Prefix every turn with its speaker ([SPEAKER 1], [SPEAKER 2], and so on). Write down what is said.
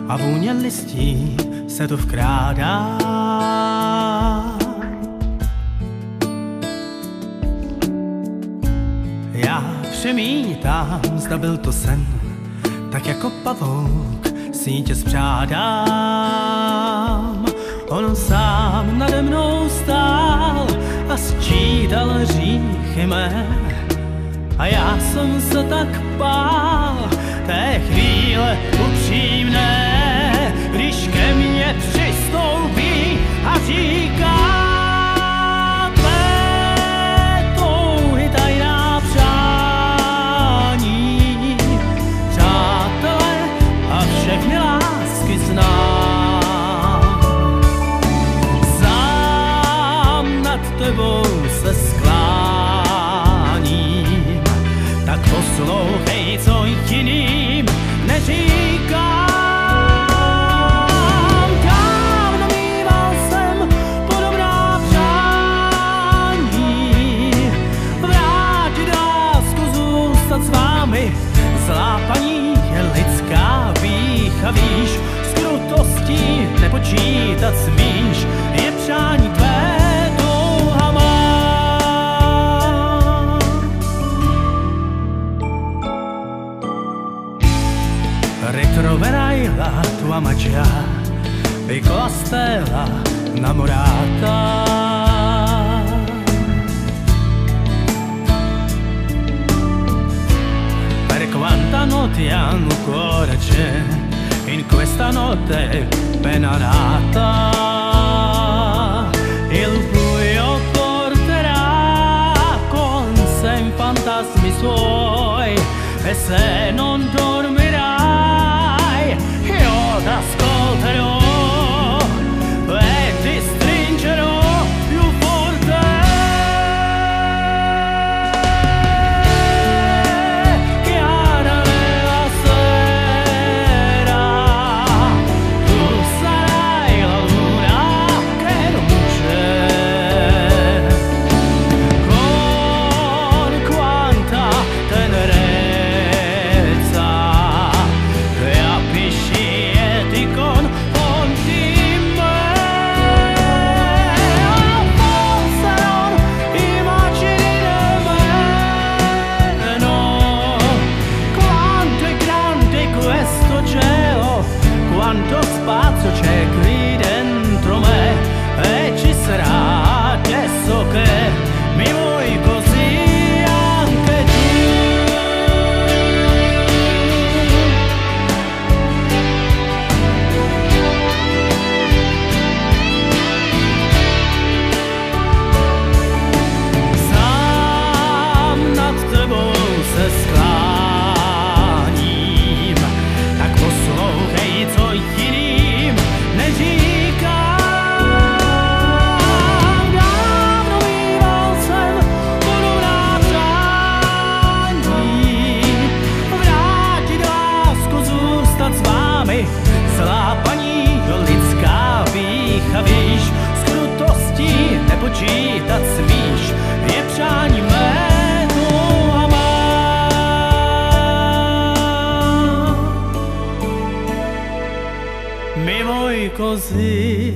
[SPEAKER 1] a vůně listí se tu vkrádá. Já přemítám, zda byl to sen, tak jako pavouk sítě spřádám. On sám nade mnou stál a sčítal hříchy mé, a já jsem se tak bál té chvíle upřímné, když ke mně přistoupí a říká: tvé touhy tajná přání, přátelé, a všechny lásky znám. Sám nad tebou se skláním, tak poslouchej, co jiným neříkám. Dávno mýval jsem podobná přání, vrátit lásku, zůstat s vámi. Zlá paní je lidská pýcha, víš, s krutostí nepočítat smíš, je přání tvé touha má. Ritroverajla tua magia, piccola stella innamorata. Per quanta notte ancora c'è in questa notte benarata, il buio porterà con sé in fantasmi suoi, e se non dormirai io t'ascolterò e ti stringerò più forte. Chiara nella sera, tu sarai la luna che non c'è. Con quanta tenerezza che appisci e ti confondi in me. Forse non immagini nemmeno quanto è grande questo cielo, quanto spazio c'è qui dentro me, e ci sarà adesso che mi vuoi così anche tu. Sám nad tebou se skláním, tak poslouchej, co jiným neříkám. Dávno mýval jsem podobná přání, vrátit lásku, zůstat s vámi. Zlá paní, lidská pýcha, víš, s krutostí nepočítat smíš, je přání mé touha má. Mi vuoi così